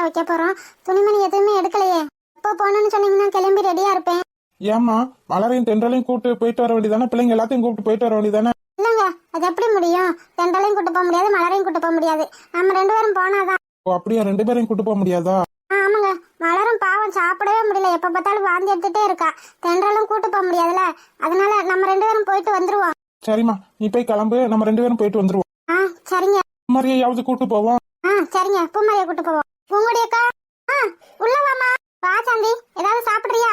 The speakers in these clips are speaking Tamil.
வைக்க போறோம். துணிமணி எதுவுமே எடுக்கலையே. எப்போ போகணும்னு சொன்னீங்கன்னா கிளம்பி ரெடியா இருப்பேன். ஏமா மலரையும் தென்றலையும் கூப்பிட்டு போயிட்டு வர வேண்டியதானே? பிள்ளைங்க எல்லாத்தையும் கூப்பிட்டு போயிட்டு வர வேண்டியதானே? இல்லங்க, அது எப்படி முடியும்? தென்றலையும் கூட்டு போக முடியாது, மலரையும் கூட்டு போக முடியாது. நம்ம 2 பேரும் போனாதான். ஓ அப்படியா, 2 பேரையும் கூட்டு போக முடியாதா? ஆமாங்க, மலரும் பாவம் சாப்பிடவே முடியல, எப்ப பார்த்தாலும் வாந்தி எடுத்துட்டே இருக்கா. தென்றலும் கூட்டு போக முடியாதுல, அதனால நம்ம 2 பேரும் போயிட்டு வந்துருவோம். சரிம்மா, நீ போய் கிளம்பு, நம்ம 2 பேரும் போயிட்டு வந்துருவோம். சரிங்க. பூமாரியாவது கூட்டு போவோம். சரிங்க, பூமாரியை கூட்டு போவோம். பூங்குடி அக்கா, உள்ள வாமா. வா சாந்தி, ஏதாவது சாப்பிடுறியா?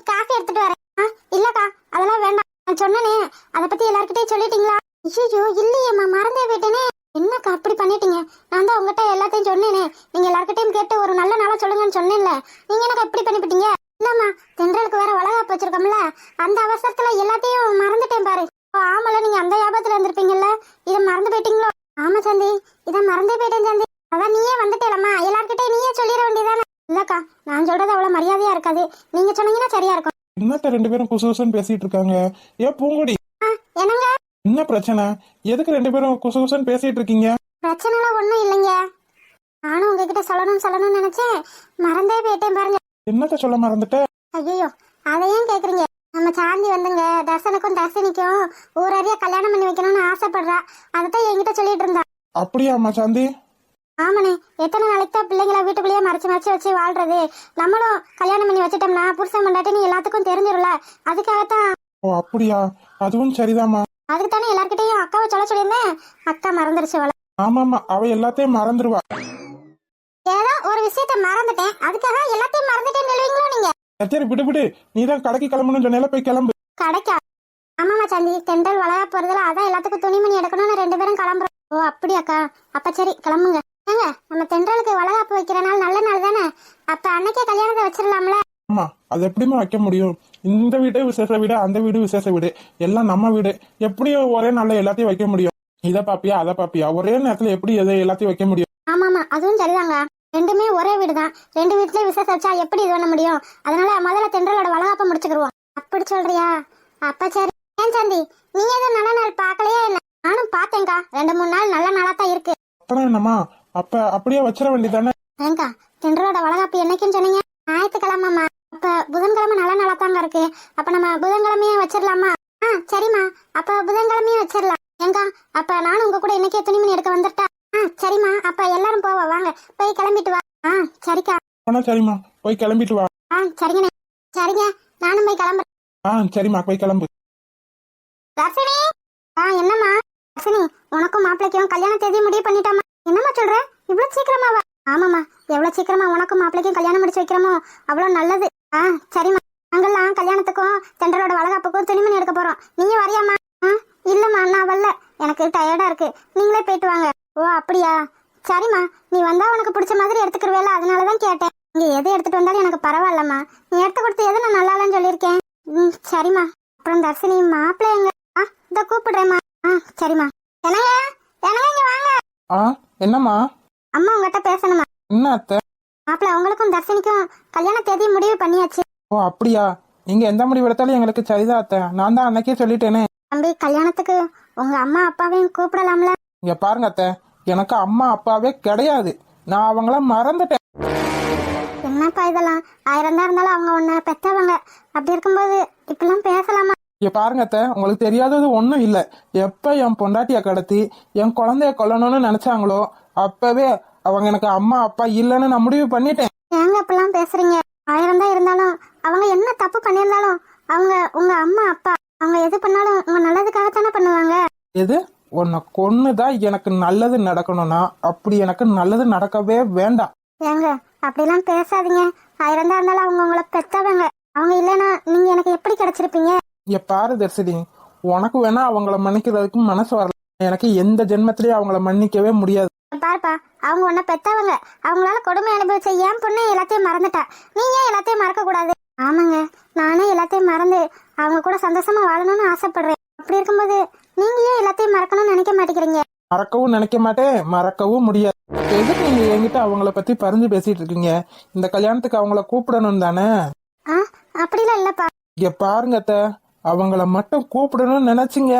காஃபி எடுத்துட்டு வரேன். இல்லக்கா, அதெல்லாம் வேண்டாம். நான் சொன்னனே, அதை பத்தி எல்லார்கிட்டயும் சொல்லிட்டீங்களா? ஐயோ இல்லையேம்மா, மறந்தே போயிட்டேனே. என்னக்கா அப்படி பண்ணிட்டீங்க? நான் தான் உங்ககிட்ட எல்லாத்தையும் சொன்னேனே, நீங்க எல்லார்கிட்டையும் கேட்டு ஒரு நல்ல நாளா சொல்லுங்கன்னு சொன்னேன்ல. நீங்க எனக்கு எப்படி பண்ணிவிட்டீங்க? இல்லம்மா, தென்றலுக்கு வேற வளகாப்பு வச்சிருக்கோம்ல, அந்த அவசரத்துல எல்லாத்தையும் மறந்துட்டேன் பாரு. ஆமால, நீங்க அந்த ஞாபகத்துல இருந்திருப்பீங்கல்ல, இதை மறந்து போயிட்டீங்களோ? ஆமா சந்தி, இதை மறந்தே போயிட்டேன் சந்தி. அதான் நீயே வந்துட்டேலம்மா, எல்லார்கிட்டையும் நீயே சொல்லிட வேண்டியதானே. இல்லக்கா, நான் சொல்றது அவ்வளவு மரியாதையா இருக்காது, நீங்க சொன்னீங்கன்னா சரியா இருக்கும். என்னத்த 2 பேரும் குசுகுசுன்னு பேசிட்டு இருக்காங்க? ஏன் பூங்குடி, என்னங்க என்ன பிரச்சனை? எதுக்கு 2 பேரும் குசுகுசுன்னு பேசிட்டு இருக்கீங்க? பிரச்சனைலாம் ஒண்ணும் இல்லைங்க, நானும் உங்ககிட்ட சொல்லணும்னு நினைச்சேன், மறந்தே போயிட்டேன் பாருங்க. என்னத்த சொல்ல மறந்துட்ட? ஐயோ, அதையும் கேக்குறீங்க? நம்ம சாந்தி வந்துங்க தர்சனுக்கும் தர்சினிக்கும் ஊரறிய கல்யாணம் பண்ணி வைக்கணும்னு ஆசைப்படுறா. அதைத்தான் என்கிட்ட சொல்லிட்டு இருந்தா. அப்படியாம்மா சாந்தி? ஆமாண்ணே, எத்தனை நாளைக்கு தான் பிள்ளைங்களை வீட்டுக்குள்ளேயே மறைச்சு வச்சு வாழ்றது? நம்மளும் கல்யாணம் பண்ணி வச்சுட்டோம்னா புருஷன் பொண்டாட்டின்னு எல்லாத்துக்கும் தெரிஞ்சிரும்ல, அதுக்காகத்தான். ஓ அப்படியா, அதுவும் சரிதாம்மா. அதுக்கு தானே எல்லார்கிட்டையும் அக்காவை சொல்லியிருந்தேன். அக்கா மறந்துருச்சு அவளை. ஆமாமா, அவ எல்லாத்தையும் மறந்துடுவா. ஏதோ ஒரு விஷயத்த மறந்துட்டேன், அதுக்காக எல்லாத்தையும் மறந்துட்டேன்னு சொல்லுவீங்களோ நீங்க? சரி விடு விடு, நீதான் கடைக்கு கிளம்பணும்னு சொன்னால, போய் கிளம்பு. கடைக்கா? ஆமாமா சாந்தி, தென்றல் வளர போறதுல அதான் எல்லாத்துக்கும் துணிமணி எடுக்கணும்னு 2 பேரும் கிளம்புறோம். ஓ அப்படியாக்கா, அப்ப சரி கிளம்புங்க. ஏங்க, நம்ம தென்றலுக்கு வளகாப்பு வைக்கிற நாள் நல்ல நாள் தானே, அப்ப அன்னைக்கே கல்யாணத்தை வச்சிடலாம்ல? ஆமா, அது எப்படிமா வைக்க முடியும்? இந்த வீடு விசேஷ வீடு, அந்த வீடு விசேஷ வீடு, எல்லாம் நம்ம வீடு. எப்படியும் ஒரே நாள்ல எல்லாத்தையும் வைக்க முடியும்? இதை பாப்பியா அதை பாப்பியா, ஒரே நேரத்துல எப்படி எதை எல்லாத்தையும் வைக்க முடியும்? ஆமாமா, அதுவும் சரிதாங்க. 2மே ஒரே வீடுதான், 2 வீட்லயே விசேஷம் வச்சா எப்படி இது பண்ண முடியும்? அதனால முதல்ல தென்றலோட வளகாப்ப முடிச்சுக்கிடுவோம். அப்படி சொல்றியா? அப்ப சரி. ஏன் சாந்தி, நீ எதுவும் நல்ல நாள் பாக்கலையா என்ன? நானும் பார்த்தேன்க்கா, 2-3 நாள் நல்ல நாளா தான் இருக்கு. அப்புறம் என்னமா, அப்ப அப்படியே வச்சிட வேண்டியதானே? ஏங்கா, தென்றலோட வளகாப்பு என்னைக்குன்னு சொன்னீங்க? ஞாயிற்றுக்கிழமைமா. அப்ப புதன்கிழமை நல்ல நாளா தாங்க இருக்கு. அப்ப நம்ம புதன்கிழமையே வச்சிடலாமா? சரிம்மா, அப்ப புதன்கிழமையே வச்சிடலாம். ஏங்கா, அப்ப நானும் உங்க கூட இன்னைக்கே துணிமணி எடுக்க வந்துட்டா? சரிம்மா, அப்ப எல்லாரும் போவோம், வாங்க போய் கிளம்பிட்டு வா. சரிக்கா. சரிம்மா, போய் கிளம்பிட்டு வா. சரிங்கண்ணே. சரிங்க, நானும் போய் கிளம்புறேன். சரிம்மா, போய் கிளம்பு. தர்ஷினி. என்னம்மா? தர்ஷினி, உனக்கும் மாப்பிள்ளைக்கும் கல்யாண தேதி முடிவு பண்ணிட்டாமா? என்னம்மா சொல்ற, இவ்வளவு சீக்கிரமாவா? ஆமாம்மா, எவ்வளவு சீக்கிரமா உனக்கும் மாப்பிள்ளைக்கும் கல்யாணம் முடிச்சு வைக்கிறோமோ அவ்வளவு நல்லது. சரிம்மா, நாங்கெல்லாம் கல்யாணத்துக்கும் தென்றலோட வளகாப்புக்கும் துணிமணி எடுக்க போறோம். நீங்க வரியாமா? இல்லம்மா, நான் வரல, எனக்கு டயர்டா இருக்கு, நீங்களே போயிட்டு வாங்க. ஓ அப்படியா, சரிம்மா, நீ வந்தா உனக்கு பிடிச்ச மாதிரி எடுத்துக்கிறவேல, அதனாலதான் கேட்டேன். நீங்க எதை எடுத்துட்டு வந்தாலும் எனக்கு பரவாயில்லம்மா, நீ எடுத்து கொடுத்து எது நான் நல்லா இல்லைன்னு சொல்லியிருக்கேன். சரிம்மா. அப்புறம் தர்ஷினி, மாப்பிள்ளை எங்க? இத கூப்பிடுறேம்மா. சரிம்மா. என்னங்க இங்க வாங்க. என்னம்மா? அம்மா உங்ககிட்ட பேசணுமா? என்ன அத்தை? மாப்பிள்ளை, உங்களுக்கும் தர்ஷினிக்கும் கல்யாண தேதி முடிவு பண்ணியாச்சு. ஓ அப்படியா, நீங்க எந்த முடிவு எடுத்தாலும் எங்களுக்கு சரிதான் அத்தை, நான் தான் அன்னைக்கே சொல்லிட்டேனே. தம்பி, கல்யாணத்துக்கு உங்க அம்மா அப்பாவையும் கூப்பிடலாம்ல? இங்க பாருங்க அத்தை, எனக்கு அம்மா அப்பாவே கிடையாது, நான் அவங்கள மறந்துட்டேன். என்னப்பா இதெல்லாம்? 1000 தான் இருந்தாலும் அவங்க உன்னை பெத்தவங்க, அப்படி இருக்கும்போது இப்பெல்லாம் பேசலாமா? இங்க பாருங்க அத்தை, உங்களுக்கு தெரியாதது ஒண்ணும் இல்ல. எப்ப என் பொண்டாட்டிய கடத்தி என் குழந்தைய கொல்லணும்னு நினைச்சாங்களோ அப்பவே அவங்க எனக்கு அம்மா அப்பா இல்லைன்னு நான் முடிவு பண்ணிட்டேன். ஏங்க அப்பெல்லாம் பேசுறீங்க? 1000 தான் இருந்தாலும் அவங்க என்ன தப்பு பண்ணியிருந்தாலும் அவங்க உங்க அம்மா அப்பா, அவங்க எது பண்ணாலும் உங்க நல்லதுக்காகத்தானே பண்ணுவாங்க. எது, உன்னை கொன்னுதான் எனக்கு நல்லது நடக்கணும்னா அப்படி எனக்கு நல்லது நடக்கவே வேண்டாம். ஏங்க அப்படிலாம் பேசாதீங்க. 1000 தான் இருந்தாலும் அவங்க உங்களை பெத்தவங்க, அவங்க இல்லைன்னா நீங்க எனக்கு எப்படி கிடைச்சிருப்பீங்க? இங்க பாரு தர்ஷினி, உனக்கு வேணா அவங்கள மன்னிக்கிறதுக்கு மனசு வரல, எனக்கு எந்த ஜென்மத்திலயும் அவங்கள மன்னிக்கவே முடியாது. பாருப்பா, அவங்க உன்னை பெத்தவங்க, அவங்களால கொடுமை அனுபவிச்ச ஏன் பொண்ணு எல்லாத்தையும் மறந்துட்டா, நீ ஏன் எல்லாத்தையும் மறக்க கூடாது? ஆமாங்க, நானே எல்லாத்தையும் மறந்து அவங்க கூட சந்தோஷமா வாழணும்னு ஆசைப்படுறேன். அப்படி இருக்கும்போது நீங்க ஏன் எல்லாத்தையும் மறக்கணும்னு நினைக்க மாட்டேங்கிறீங்க? மறக்கவும் நினைக்க மாட்டேன், மறக்கவும் முடியாது. எதுக்கு நீங்க என்கிட்ட அவங்கள பத்தி பறிஞ்சு பேசிட்டு இருக்கீங்க? இந்த கல்யாணத்துக்கு அவங்கள கூப்பிடணும் தானே? ஆ அப்படிலாம் இல்லப்பா. இங்க பாருங்க அத்தை, அவங்கள மட்டும் கூப்பிடணும்னு நினைச்சீங்க,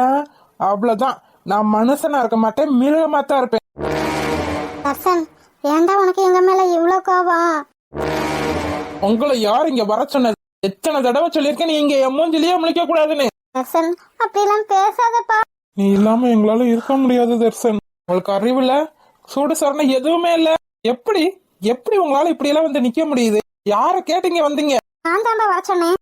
அவ்வளவுதான். நான் மனுஷனா இருக்க மாட்டேன், மிருகமா தான் இருப்பேன். தர்சன், ஏன்டா உனக்கு எங்க மேல இவ்ளோ கோபம்? உங்களை யார் இங்க வர சொன்னது? எத்தனை தடவை சொல்லியிருக்கேன், நீங்க என் மூஞ்சிலேயே முழிக்க கூடாதுன்னு. தர்சன், அப்படிலாம் பேசாதப்பா. நீ இல்லாம எங்களால இருக்க முடியாது தர்சன். உங்களுக்கு அறிவு இல்ல, சூடு சொரணை எதுவுமே இல்ல. எப்படி எப்படி உங்களால இப்படி எல்லாம் வந்து நிக்க முடியுது? யார கேட்டீங்க வந்தீங்க? நான் தான்டா வர சொன்னேன்.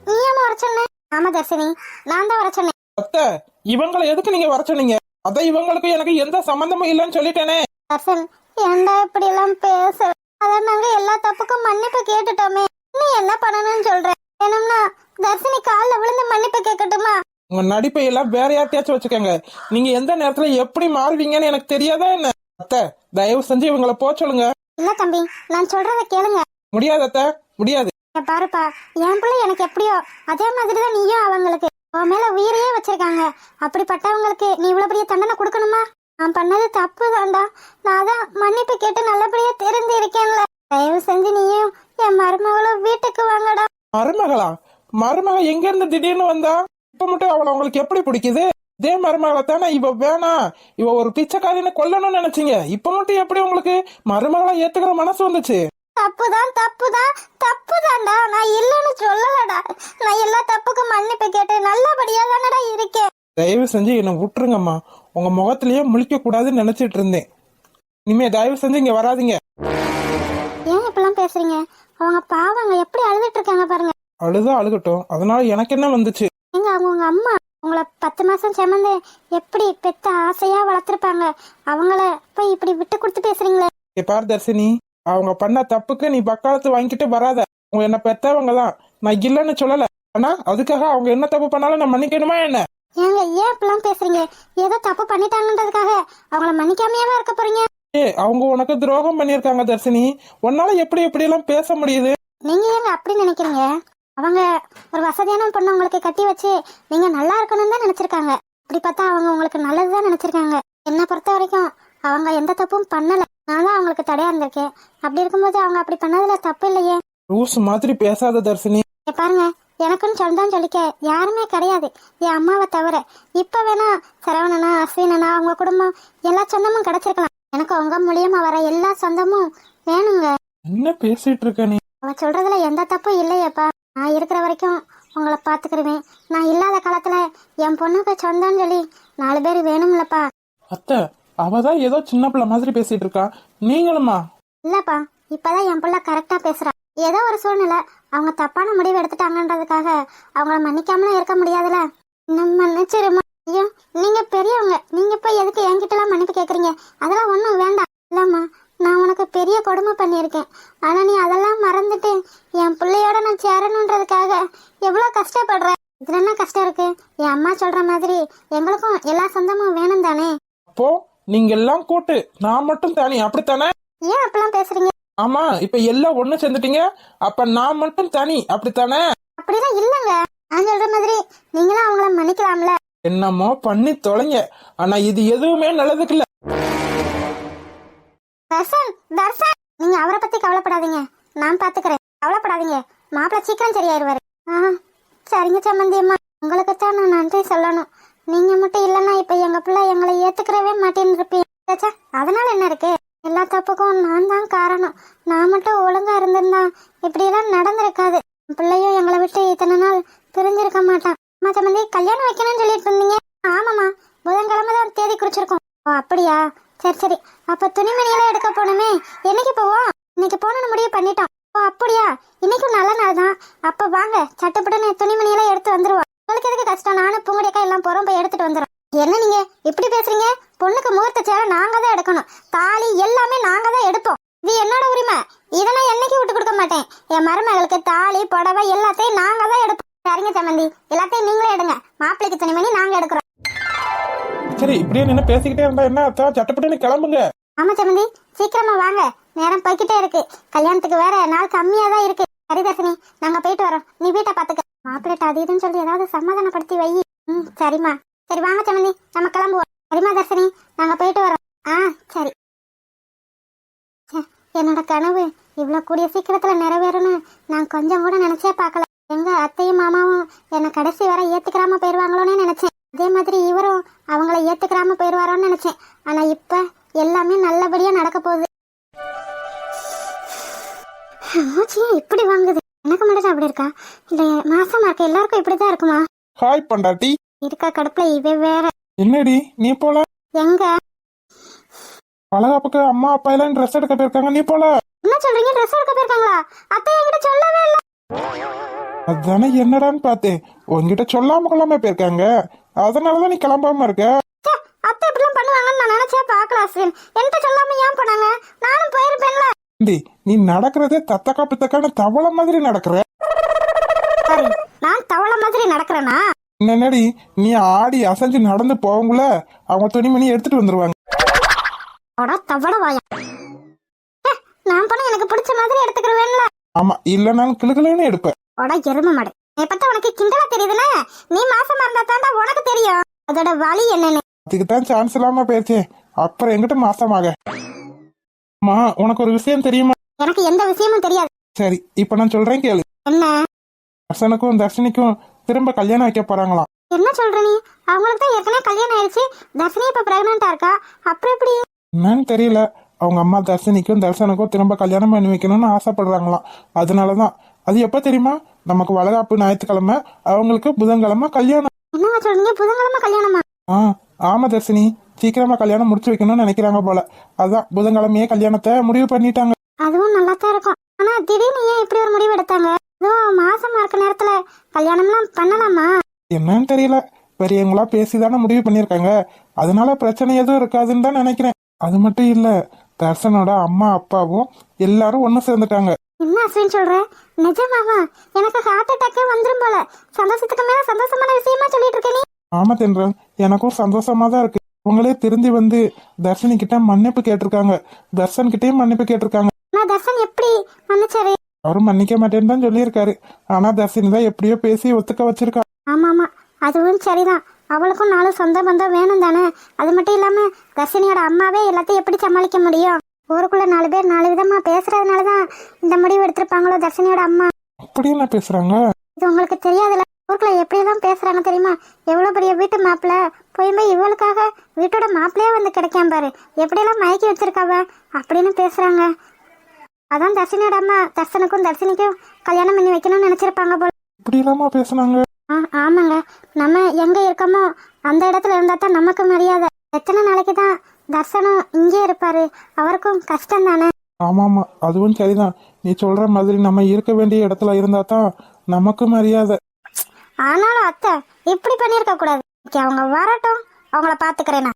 நீயாமா வர சொன்னேன்? ஆமா தர்சினி, நான் தான் வர சொன்னேன். அத்தை, இவங்களை எதுக்கு நீங்க வர சொன்னீங்க? அதான் இவங்களுக்கு எனக்கு எந்த சம்பந்தமும் இல்லைன்னு சொல்லிட்டேனே. தர்சன், ஏன்டா இப்படி எல்லாம் பேச? அதான் நாங்க எல்லா தப்புக்கும் மன்னிப்பு கேட்டுட்டோமே, நீ என்ன பண்ணணும்னு சொல்ற? வேணும்னா தர்சினி கால்ல விழுந்து மன்னிப்பு கேட்கட்டுமா? உங்க நடிப்பை எல்லாம் வேற யார்ட்டையாச்சும் வச்சுக்கோங்க. நீங்க எந்த நேரத்துல எப்படி மாறுவீங்கன்னு எனக்கு தெரியாதா என்ன? அத்தை, தயவு செஞ்சு இவங்களை போக சொல்லுங்க. இல்ல தம்பி, நான் சொல்றத கேளுங்க. முடியாது அத்தை, முடியாது. இங்க பாருப்பா, என் பிள்ளை எனக்கு எப்படியோ அதே மாதிரிதான் நீயும் அவங்களுக்கு. உன் மேல உயிரையே வச்சிருக்காங்க. அப்படிப்பட்டவங்களுக்கு நீ இவ்வளவு பெரிய தண்டனை கொடுக்கணுமா? நான் பண்ணது தப்பு தான்டா. நான் தான் மன்னிப்பு கேட்டு நல்லபடியா தெரிஞ்சு இருக்கேன்ல. தயவு செஞ்சு நீயும் என் மருமகளும் வீட்டுக்கு வாங்கடா. மருமகளா? மருமக எங்க இருந்து திடீர்னு வந்தா? இப்ப மட்டும் அவளை உங்களுக்கு எப்படி பிடிக்குது? இதே மருமகளை தானே இவ வேணாம், இவ ஒரு பிச்சைக்காரின்னு கொல்லணும்னு நினைச்சீங்க. இப்ப மட்டும் எப்படி உங்களுக்கு மருமகளா ஏத்துக்கிற மனசு வந்துச்சு? தப்புதான் தப்புதான் தப்புதான்டா. நான் இல்லன்னு சொல்லலடா. நான் எல்லா தப்புக்கும் மன்னிப்பு கேட்டு நல்லபடியா தானடா இருக்கேன். தயவு செஞ்சு என்னை விட்டுருங்கம்மா. உங்க முகத்திலேயே முழிக்க கூடாதுன்னு நினைச்சிட்டு இருந்தேன். இனிமே தயவு செஞ்சு இங்க வராதீங்க. ஏன் இப்பெல்லாம் பேசுறீங்க? அவங்க பாவங்க எப்படி அழுதுட்டு இருக்காங்க பாருங்க. அழுதா அழுகட்டும், அதனால எனக்கு என்ன வந்துச்சு? எங்க அவங்க அம்மா உங்களை 10 மாசம் சுமந்து எப்படி பெத்த ஆசையா வளர்த்திருப்பாங்க. அவங்கள போய் இப்படி விட்டு கொடுத்து பேசுறீங்களே. பார் தர்சினி, அவங்க பண்ண தப்புக்கு நீ பக்காலத்து வாங்கிட்டு வராத. அவங்க என்ன பெத்தவங்க தான், நான் இல்லைன்னு சொல்லல. ஆனா அதுக்காக அவங்க என்ன தப்பு பண்ணாலும் நான் மன்னிக்கணுமா என்ன? ஏங்க ஏன் இப்பெல்லாம் பேசுறீங்க? ஏதோ தப்பு பண்ணிட்டாங்கன்றதுக்காக அவங்கள மன்னிக்காமையாவா இருக்க போறீங்க? அவங்க உனக்கு துரோகம் பண்ணிருக்காங்க தர்சினி. உன்னால எப்படி எப்படி எல்லாம் பேச முடியுது? நீங்க ஏங்க அப்படி நினைக்கிறீங்க? அவங்க ஒரு வசதியான பொண்ணு உங்களுக்கு கட்டி வச்சு நீங்க நல்லா இருக்கணும்னு தான் நினைச்சிருக்காங்க. அப்படி பார்த்தா அவங்க உங்களுக்கு நல்லதுதான் நினைச்சிருக்காங்க. என்னை பொறுத்த வரைக்கும் அவங்க எந்த தப்பும் பண்ணல. நான் தான் அவங்களுக்கு தடையா இருந்திருக்கேன். அப்படி இருக்கும்போது அவங்க அப்படி பண்ணதுல தப்பு இல்லையே. லூஸ் மாதிரி பேசாத தர்சினி. பாருங்க, எனக்குன்னு சொந்தம் சொல்லிக்க யாருமே கிடையாது, என் அம்மாவை தவிர. இப்ப வேணா சரவணனா அஸ்வினனா அவங்க குடும்பம் எல்லா சொந்தமும் கிடைச்சிருக்கலாம். எனக்கு உங்க மூலியமா வர எல்லா சொந்தமும் வேணுங்க. என்ன பேசிட்டு இருக்க நீ? அவ சொல்றதுல எந்த தப்பும் இல்லையப்பா. நான் இருக்கிற வரைக்கும் உங்களை பாத்துக்கிடுவேன். நான் இல்லாத காலத்துல என் பொண்ணுக்கு சொந்தம்னு சொல்லி 4 பேர் வேணும்லப்பா. அத்தை, அவதான் ஏதோ சின்ன பிள்ளை மாதிரி பேசிட்டு இருக்கா. நீங்களுமா? இல்லப்பா, இப்பதான் என் பிள்ளை கரெக்டா பேசுறா. ஏதோ ஒரு சூழ்நிலை அவங்க தப்பான முடிவு எடுத்துட்டாங்கன்றதுக்காக அவங்கள மன்னிக்காமலாம் இருக்க முடியாதுல. இன்னும் மன்னிச்சிருமா. ஐயோ, நீங்க பெரியவங்க, நீங்க போய் எதுக்கு என்கிட்ட எல்லாம் மன்னிப்பு கேக்குறீங்க? அதெல்லாம் ஒண்ணும் வேண்டாம். இல்லம்மா, நான் உனக்கு பெரிய கொடுமை பண்ணியிருக்கேன். ஆனா நீ அதெல்லாம் மறந்துட்டு என் பிள்ளையோட நான் சேரணுன்றதுக்காக எவ்வளவு கஷ்டப்படுறேன். இதுல என்ன கஷ்டம் இருக்கு? என் அம்மா சொல்ற மாதிரி எங்களுக்கும் எல்லா சொந்தமும் வேணும் தானே. அப்போ நீங்க எல்லாம் கூட்டு, நான் மட்டும் தனி, அப்படித்தானே? ஏன் அப்பெல்லாம் பேசுறீங்க? ஆமா, இப்ப எல்லாம் ஒண்ணு சேர்ந்துட்டீங்க. அப்ப நான் மட்டும் தனி, அப்படித்தானே? அப்படிதான் இல்லங்க. நான் சொல்ற மாதிரி நீங்களும் அவங்கள மன்னிக்கலாம்ல. என்னமோ பண்ணி தொலைங்க, ஆனா இது எதுவுமே நல்லதுக்கு இல்ல. தர்சன், தர்சன், நீங்க அவரை பத்தி கவலைப்படாதீங்க, நான் பாத்துக்கிறேன். கவலைப்படாதீங்க, மாப்பிள்ள சீக்கிரம் சரியாயிருவாரு. சரிங்க சம்மந்தி அம்மா, உங்களுக்கு தான் நான் நன்றி சொல்லணும். நீங்க மட்டும் இல்லைன்னா இப்ப எங்க பிள்ளை எங்களை ஏத்துக்கிறவே மாட்டேன்னு இருப்பீங்க. அதனால என்ன இருக்கு? எல்லா தப்புக்கும் நான் தான் காரணம். நான் மட்டும் ஒழுங்கா இருந்திருந்தா இப்படி எல்லாம் நடந்திருக்காது. பிள்ளையும் எங்களை விட்டு இத்தனை நாள் பிரிஞ்சிருக்க மாட்டான். அம்மா சம்மந்தி, கல்யாணம் வைக்கணும்னு சொல்லிட்டு இருந்தீங்க. ஆமாம்மா, புதன்கிழமை தான் தேதி குறிச்சிருக்கோம். ஓ அப்படியா, சரி சரி. அப்ப துணிமணியெல்லாம் எடுக்க போனோமே, என்னைக்கு போவோம்? இன்னைக்கு போகணும்னு முடிவு பண்ணிட்டோம். ஓ அப்படியா, இன்னைக்கும் நல்ல நாள் தான். அப்ப வாங்க, சட்டுப்பட்டுன்னு துணிமணியெல்லாம் எடுத்து வந்துருவோம். உங்களுக்கு எதுக்கு கஷ்டம்? நானும் பூங்குடியக்கா எல்லாம் போறோம், போய் எடுத்துட்டு வந்துடும். என்ன நீங்க இப்படி பேசுறீங்க? பொண்ணுக்கு முகூர்த்த சேர நாங்க தான் எடுக்கணும், தாலி எல்லாமே நாங்க தான் எடுப்போம். இது என்னோட உரிமை. இதை நான் என்னைக்கு விட்டு கொடுக்க மாட்டேன். என் மருமகளுக்கு தாலி புடவை எல்லாத்தையும் நாங்க தான் எடுப்போம். சரிங்க சம்மந்தி, எல்லாத்தையும் நீங்களே எடுங்க. மாப்பிள்ளைக்கு துணிமணி நாங்க எடுக்கிறோம். சரி, இப்படியே நின்று பேசிக்கிட்டே இருந்தா என்ன அர்த்தம்? சட்டப்பட்டு கிளம்புங்க. ஆமா சம்மந்தி, சீக்கிரமா வாங்க, நேரம் போய்கிட்டே இருக்கு. கல்யாணத்துக்கு வேற நாள் கம்மியா தான் இருக்கு. சரி தர்சினி, நாங்க போயிட்டு வரோம். நீ வீட்டை பாத்துக்க. மாப்பிள்ளை அது இதுன்னு சொல்லி ஏதாவது சமாதானப்படுத்தி வை. சரிம்மா. சரி வாங்க சம்மந்தி, நம்ம கிளம்புவோம். சரிம்மா தர்சினி, நாங்க போயிட்டு வரோம். ஆ சரி. என்னோட கனவு இவ்வளோ கூடிய சீக்கிரத்துல நிறைவேறும்னு நான் கொஞ்சம் கூட நினைச்சே பார்க்கல. எங்க அத்தையும் மாமாவும் என்னை கடைசி வரை ஏத்துக்கிறாம போயிடுவாங்களோன்னு நினைச்சேன். அதே மாதிரி இவரும் அவங்கள ஏத்துக்கிறாம போயிடுவாரோன்னு நினைச்சேன். ஆனா இப்ப எல்லாமே நல்லபடியா நடக்க போகுது. மூச்சியே இப்படி வாங்குது. எனக்கு மட்டும் அப்படி இருக்கா இல்ல மாசமா இருக்க எல்லாருக்கும் இப்படிதான் இருக்குமா? ஹாய் பொண்டாட்டி. இருக்கா கடுப்புல இவ வேற. என்னடி நீ போல? எங்க வளகாப்புக்கு அம்மா அப்பா எல்லாம் ட்ரெஸ் எடுக்க போயிருக்காங்க, நீ போல? என்ன சொல்றீங்க? ட்ரெஸ் எடுக்க போயிருக்காங்களா? அத்தை என்கிட்ட சொல்லவே இல்ல. அதுதானே என்னடான்னு பார்த்தேன், உங்ககிட்ட சொல்லாம கொள்ளாம போயிருக்காங்க. அதனாலதான் நீ கிளம்பாம இருக்க. அத்தை இப்படிலாம் பண்ணுவாங்கன்னு நான் நினைச்சே பார்க்கல அஸ்வின். என்கிட்ட சொல்லாம ஏன் போனாங்க? நானும் போயிருப்பேன்ல. நீ நடக்கிறதே தத்தக்கா பித்தக்கான தவளை மாதிரி நடக்கிற. சரி, நான் தவளை மாதிரி நடக்கிறேனா? என்னடி நீ ஆடி அசைஞ்சு நடந்து போவங்கள அவங்க துணிமணி எடுத்துட்டு வந்துருவாங்க. தவளை வாயா. நான் போன எனக்கு பிடிச்ச மாதிரி எடுத்துக்கிறவேன்ல. ஆமா, இல்லனாலும் கிளுகிளுன்னு எடுப்பேன். எரும மாடு, நீ பத்த உனக்கு கிண்டலா தெரியுதுல. நீ மாசமா இருந்தா தாண்டா உனக்கு தெரியும் அதோட வலி என்னன்னு. அதுக்குதான் சான்ஸ் இல்லாம போயிருச்சே, அப்புறம் எங்கிட்ட மாசமாக. அம்மா, உனக்கு ஒரு விஷயம் தெரியுமா? எனக்கு எந்த விஷயமும் தெரியாது. சரி, இப்ப நான் சொல்றேன் கேளு. என்ன? தர்சனுக்கும் தர்ஷினிக்கும் திரும்ப கல்யாணம் வைக்க போறாங்களாம். என்ன சொல்ற நீ? அவங்களுக்கு தான் ஏற்கனவே கல்யாணம் ஆயிடுச்சு. தர்ஷினி இப்ப பிரெக்னண்டா இருக்கா. அப்புறம் எப்படி? என்னன்னு தெரியல, அவங்க அம்மா தர்ஷினிக்கும் தர்சனுக்கும் திரும்ப கல்யாணம் பண்ணி வைக்கணும்னு ஆசைப்படுறாங்களாம். அதனாலதான். அது எப்ப தெரியுமா? நமக்கு வளகாப்பு ஞாயிற்றுக்கிழமை, அவங்களுக்கு புதன்கிழமை கல்யாணம். என்ன சொல்றீங்க? புதன்கிழமை கல்யாணமா? ஆமா தர்ஷினி, சீக்கிரமா கல்யாணம் முடிச்சு வைக்கணும்னு நினைக்கிறாங்க போல. அதான் புதன்கிழமையே கல்யாணத்தை முடிவு பண்ணிட்டாங்க. அதுவும் நல்லா தான் இருக்கும். ஆனா திடீர்னு ஏன் இப்படி ஒரு முடிவு எடுத்தாங்க? மாசமா இருக்க நேரத்துல கல்யாணம்லாம் பண்ணலாமா? என்னன்னு தெரியல, பெரியவங்களா பேசிதானே முடிவு பண்ணிருக்காங்க. அதனால பிரச்சனை எதுவும் இருக்காதுன்னு தான் நினைக்கிறேன். அது மட்டும் இல்ல, தர்சனோட அம்மா அப்பாவும் எல்லாரும் ஒண்ணு சேர்ந்துட்டாங்க. என்ன அஸ்வின் சொல்ற? நிஜமாவா? எனக்கு ஹார்ட் அட்டாக்கே வந்துரும் போல. சந்தோஷத்துக்கு மேல சந்தோஷமான விஷயமா சொல்லிட்டு இருக்க நீ. ஆமா தென்றல், எனக்கும் சந்தோஷமா தான் இருக்கு. அவங்களே திருந்தி வந்து தர்ஷினி கிட்ட மன்னிப்பு கேட்டிருக்காங்க, தர்ஷன் கிட்டயும் மன்னிப்பு கேட்டிருக்காங்க. நான் தர்ஷன் எப்படி மன்னிச்சாரு? அவரும் மன்னிக்க மாட்டேன்னு தான் சொல்லியிருக்காரு. ஆனா தர்ஷினி தான் எப்படியோ பேசி ஒத்துக்க வச்சிருக்கா. ஆமாமா, அதுவும் சரிதான். அவளுக்கும் 4 சொந்த பந்தம் வேணும் தானே. அது மட்டும் இல்லாம தர்ஷினியோட அம்மாவே எல்லாத்தையும் எப்படி சமாளிக்க முடியும்? ஊருக்குள்ள 4 பேர் 4 விதமா பேசுறதுனாலதான் இந்த முடிவு எடுத்திருப்பாங்களோ தர்ஷினியோட அம்மா. அப்படி என்ன பேசுறாங்க? இது உங்களுக்கு தெரியாதுல. ஊருக்குள்ள எப்படிதான் பேசுறாங்க தெரியுமா? எவ்வளவு பெரிய வீட்டு மாப்பிள்ள போய் இவளுக்காக வீட்டோட மாப்பிள்ளையே வந்து கிடைக்காம பாரு, எப்படியெல்லாம் மயக்கி வச்சிருக்காவ அப்படின்னு பேசுறாங்க. அதான் தர்ஷினியோட அம்மா தர்ஷனுக்கும் தர்ஷினிக்கும் கல்யாணம் பண்ணி வைக்கணும்னு நினைச்சிருப்பாங்க போல. இப்படி இல்லாம பேசுனாங்க. ஆமாங்க, நம்ம எங்க இருக்கோமோ அந்த இடத்துல இருந்தா தான் நமக்கு மரியாதை. எத்தனை நாளைக்கு தான் தர்ஷனும் இங்கே இருப்பாரு? அவருக்கும் கஷ்டம் தானே. ஆமாமா, அதுவும் சரிதான். நீ சொல்ற மாதிரி நம்ம இருக்க வேண்டிய இடத்துல இருந்தா தான் நமக்கு மரியாதை. ஆனாலும் அத்தை இப்படி பண்ணிருக்க கூடாது. அவங்க வரட்டும், அவங்கள பாத்துக்கிறேனா.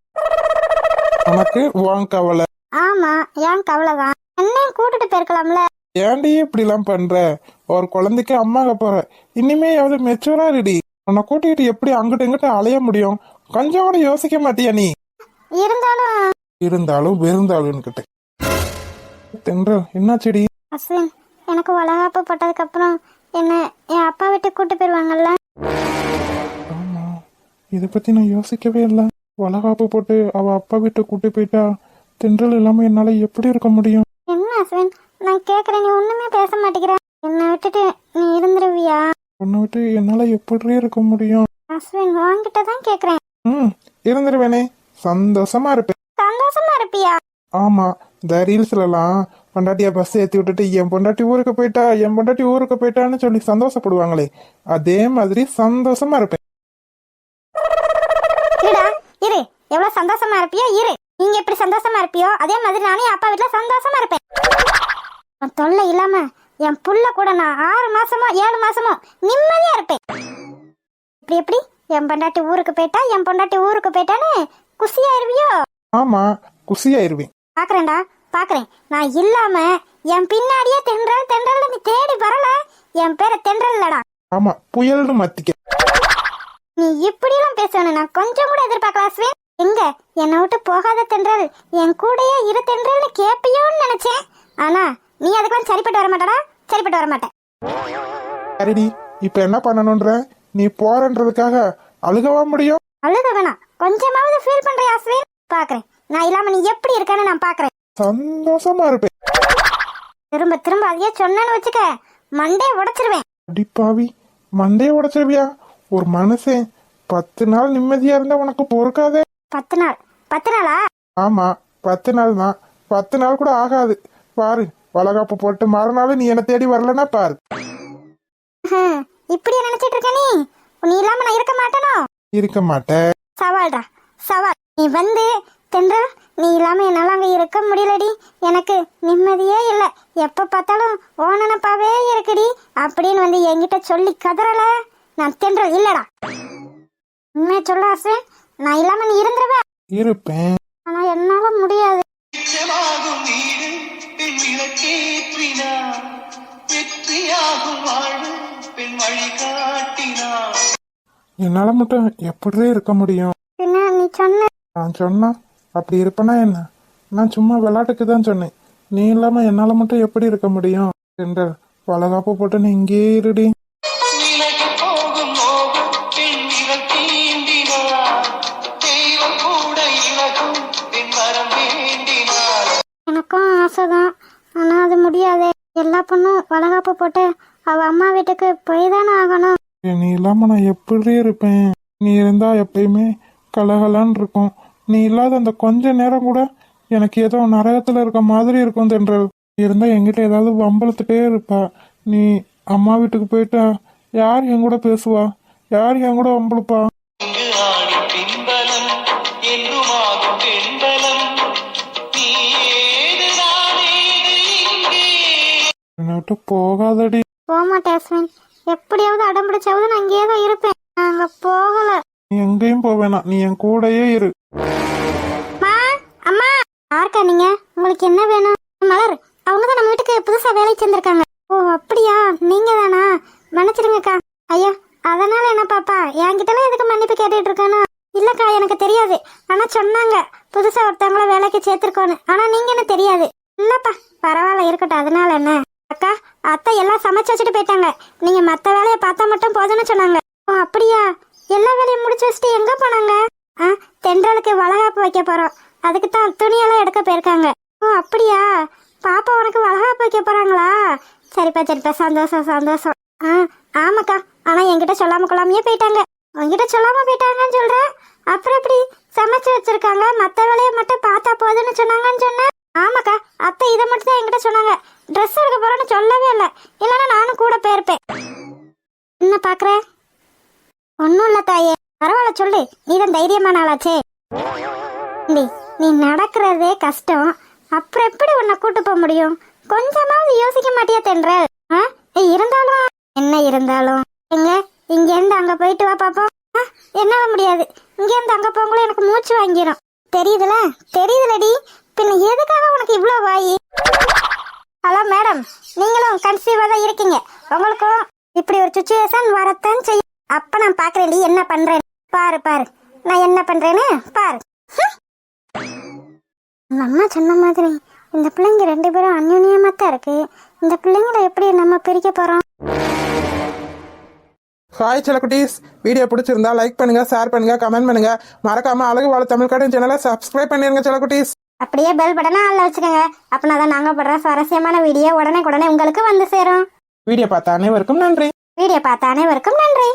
உனக்கு உன் கவலை. ஆமா, ஏன் கவலைதான். என்னையும் கூட்டிட்டு போயிருக்கலாம்ல. ஏன்டி இப்படி எல்லாம் பண்ற? ஒரு குழந்தைக்கு அம்மாக போற, இனிமே எவ்வளவு மெச்சூரா ரெடி. உன்னை கூட்டிகிட்டு எப்படி அங்கிட்ட இங்கிட்ட அலைய முடியும்? கொஞ்சம் கூட யோசிக்க மாட்டியா நீ? இருந்தாலும் வெறுந்தாலும் கிட்ட தென்ற என்ன செடி? அஸ்வின், எனக்கு வளகாப்பு போட்டதுக்கு அப்புறம் என்ன என் அப்பா வீட்டு கூட்டு போயிருவாங்கல்ல. ஆமா, இத பத்தி நான் யோசிக்கவே இல்லை. வளகாப்பு போட்டு அவ அப்பா வீட்டை கூட்டி போயிட்டா தென்றல் இல்லாம என்னால எப்படி இருக்க முடியும்? என்ன அஸ்வின், நான் கேக்குறேன், நீ ஒண்ணுமே பேச மாட்டேங்கிற. என்னை விட்டுட்டு நீ இருந்துருவியா? உன்னை விட்டு என்னால எப்படி இருக்க முடியும்? அஸ்வின், வாங்கிட்ட தான் கேக்குறேன். இருந்துருவேனே, சந்தோஷமா இருப்பேன். சந்தோஷமா இருப்பியா? ஆமா, இந்த ரீல்ஸ்ல எல்லாம் பொண்டாட்டியா பஸ் ஏத்தி விட்டுட்டு என் பொண்டாட்டி ஊருக்கு போயிட்டா, என் பொண்டாட்டி ஊருக்கு போயிட்டான்னு சொல்லி சந்தோஷப்படுவாங்களே, அதே மாதிரி சந்தோஷமா இருப்பேன். இரு, எவ்வளவு சந்தோஷமா இருப்பியோ இரு. நீங்க எப்படி சந்தோஷமா இருப்பியோ அதே மாதிரி நானே அப்பா வீட்டுல சந்தோஷமா இருப்பேன். தொல்லை இல்லாம என் புள்ள கூட நான் 6 மாசமோ 7 மாசமோ நிம்மதியா இருப்பேன். இப்படி எப்படி என் பொண்டாட்டி ஊருக்கு போயிட்டா, என் பொண்டாட்டி ஊருக்கு போயிட்டான்னு குசியாயிருவியோ? ஆமா, குசியாயிருவேன். பாக்குறேன்டா, பாக்குறேன். நான் இல்லாம என் பின்னாடியே தென்றல் தென்றல் நீ தேடி வரல. என் பேரை தென்றல் இல்லடா. ஆமா, புயல்னு மத்திக்க. நீ இப்படி எல்லாம் பேசணும் நான் கொஞ்சம் கூட எதிர்பார்க்கல அஸ்வின். எங்க என்னை விட்டு போகாத தென்றல், என் கூடயே இரு தென்றல்னு கேப்பியோன்னு நினைச்சேன். ஆனா நீ அதுக்கெல்லாம் சரிப்பட்டு வர மாட்டடா, சரிப்பட்டு வர மாட்டேன். சரிடி, இப்ப என்ன பண்ணணும்ன்ற? நீ போறன்றதுக்காக அழுகவா முடியும்? அழுக வேணாம், கொஞ்சமாவது ஃபீல் பண்றியா அஸ்வின்? பாக்குறேன் நான் இல்லாம நீ எப்படி இருக்கன்னு நான் பாக்குறேன். சந்தோஷமா இருப்பேன். திரும்ப திரும்ப அதையே சொன்னேன்னு வச்சுக்க, மண்டே உடைச்சிருவேன். அடிப்பாவி, மண்டையை உடைச்சிருவியா? ஒரு மனுஷன் 10 நாள் நிம்மதியா இருந்தா உனக்கு பொறுக்காதே. 10 நாள்? 10 நாளா? ஆமா, 10 நாள் தான். 10 நாள் கூட ஆகாது. பாரு, வளகாப்பு போட்டு மறுநாள் நீ என்ன தேடி வரலன்னா பாரு. இப்படியா நினைச்சிட்டு இருக்க நீ? நீ இல்லாம நான் இருக்க மாட்டேனோ? இருக்க மாட்டேன். சவால்டா சவால். நீ வந்து தென்றல், நீ இல்லாம என்னால அங்க இருக்க முடியலடி. எனக்கு நிம்மதியே இல்ல, எப்ப பார்த்தாலும் ஓ நினப்பாவே இருக்குடி அப்படின்னு வந்து என்கிட்ட சொல்லி கதறல. நான் தென்றல் இல்லடா. உண்மையை சொல்ல ஆசை, நான் இல்லாம நீ இருந்துருவ. இருப்பேன். ஆனா என்னால முடியாது. என்னால மட்டும் எப்படி இருக்க முடியும்? பின்ன நீ சொன்ன. நான் சொன்னா அப்படி இருப்பேனா என்ன? நான் சும்மா விளையாட்டுக்கு தான் சொன்னேன். நீ இல்லாம என்னால மட்டும் எப்படி இருக்க முடியும்? தென்றல், வளகாப்பு போட்டு நீ இங்கேயே இருடி. எனக்கும் ஆசைதான், ஆனா அது முடியாதே. எல்லா பொண்ணும் வளகாப்பு போட்டு அவ அம்மா வீட்டுக்கு போய் தானே ஆகணும். நீ இல்லாம நான் எப்படி இருப்பேன்? நீ இருந்தா எப்பயுமே கலகலன்னு இருக்கும். நீ இல்லாத அந்த கொஞ்ச நேரம் கூட எனக்கு ஏதோ நரகத்துல இருக்க மாதிரி இருக்கும் தென்றல். நீ இருந்தா என்கிட்ட ஏதாவது வம்பளத்துட்டே இருப்பா. நீ அம்மா வீட்டுக்கு போயிட்டா யார் என் கூட பேசுவா? யார் என் கூட வம்பளுப்பா? என்னை விட்டு போகாதடி. போகமாட்டேன் அஸ்வின். எப்படியாவது அடம் பிடிச்சாவது நான் இங்கேயே தான் இருப்பேன். நான் அங்க போகல. நீ எங்கேயும் போவேனா, நீ என் கூடயே இரு. அம்மா, யாருக்கா நீங்க? உங்களுக்கு என்ன வேணும்? மலர், அவங்க தான் நம்ம வீட்டுக்கு புதுசா வேலைக்கு சேர்ந்திருக்காங்க. ஓ அப்படியா, நீங்க தானா? மன்னிச்சிருங்கக்கா. ஐயா, அதனால என்ன பாப்பா என்கிட்டலாம் எதுக்கு மன்னிப்பு கேட்டுட்டு இருக்கானா? இல்லக்கா, எனக்கு தெரியாது. ஆனா சொன்னாங்க புதுசா ஒருத்தவங்கள வேலைக்கு சேர்த்திருக்கோன்னு. ஆனா நீங்க என்ன தெரியாது. இல்லப்பா, பரவாயில்ல இருக்கட்டும். அதனால என்ன அக்கா, அத்தை எல்லாம் சமைச்சு வச்சுட்டு போயிட்டாங்க. நீங்க மத்த வேலையை பார்த்தா மட்டும் போதும்னு சொன்னாங்க. ஓ அப்படியா, எல்லா வேலையும் முடிச்சு வச்சுட்டு எங்க போனாங்க? தென்றலுக்கு வளகாப்பு வைக்க போறோம், அதுக்கு தான் துணியெல்லாம் எடுக்க போயிருக்காங்க. ஓ அப்படியா, பாப்பா உனக்கு வளகாப்பு வைக்க போறாங்களா? சரிப்பா சரிப்பா, சந்தோஷம் சந்தோஷம். ஆமாக்கா, ஆனா என்கிட்ட சொல்லாம கொள்ளாமையே போயிட்டாங்க. உங்ககிட்ட சொல்லாம போயிட்டாங்கன்னு சொல்ற, அப்புறம் எப்படி சமைச்சு வச்சிருக்காங்க, மத்த வேலையை மட்டும் பார்த்தா போதுன்னு சொன்னாங்கன்னு சொன்ன? ஆமாக்கா, அத்தை இதை மட்டும் தான் என்கிட்ட சொன்னாங்க. ட்ரெஸ் எடுக்க போறேன்னு சொல்லவே இல்லை, இல்லைன்னா நானும் கூட போயிருப்பேன். என்ன பாக்குற? ஒன்னும் இல்ல தாயே, பரவாயில்ல சொல்லு, நீதான் தைரியமான ஆளாச்சே. நீ நடக்கிறதே கஷ்டம், அப்புறம் எப்படி உன்னை கூட்டு போக முடியும்? கொஞ்சமாவது யோசிக்க மாட்டியா தென்றல்? இருந்தாலும் என்ன இருந்தாலும் எங்க இங்க இருந்து அங்க போயிட்டு வா பாப்போம். என்னால முடியாது, இங்க இருந்து அங்க போகும்போது எனக்கு மூச்சு வாங்கிடும். தெரியுதுல தெரியுதுலடி, பின்ன எதுக்காக உனக்கு இவ்வளோ வாயி? ஹலோ மேடம், நீங்களும் கன்சீவா தான் இருக்கீங்க, உங்களுக்கும் இப்படி ஒரு சுச்சுவேஷன் வரத்தான் செய்யும். அப்ப நான் பாக்குறேன்டி என்ன பண்றேன் பாரு. பாரு நான் என்ன பண்றேன்னு பாரு. அம்மா சொன்ன மாதிரி இந்த பிள்ளைங்க 2 பேரும் அந்யோன்யமா தான் இருக்கு. இந்த பிள்ளைங்களை எப்படி நம்ம பிரிக்க போறோம்? ஹாய் செல்லக்குட்டீஸ், வீடியோ பிடிச்சிருந்தா லைக் பண்ணுங்க, ஷேர் பண்ணுங்க, கமெண்ட் பண்ணுங்க. மறக்காம அழகு வாழ தமிழ் கார்டன் சேனலை சப்ஸ்கிரைப் பண்ணிருங்க செல்லக்குட்டீஸ். அப்படியே பெல் பட்டனை ஆன்ல வச்சுக்கோங்க. அப்படின்னா தான் நாங்க படுற சுவாரஸ்யமான வீடியோ உடனே உங்களுக்கு வந்து சேரும். வீடியோ பார்த்த அனைவருக்கும் நன்றி. வீடியோ பார்த்த அனைவருக்கும் நன்றி.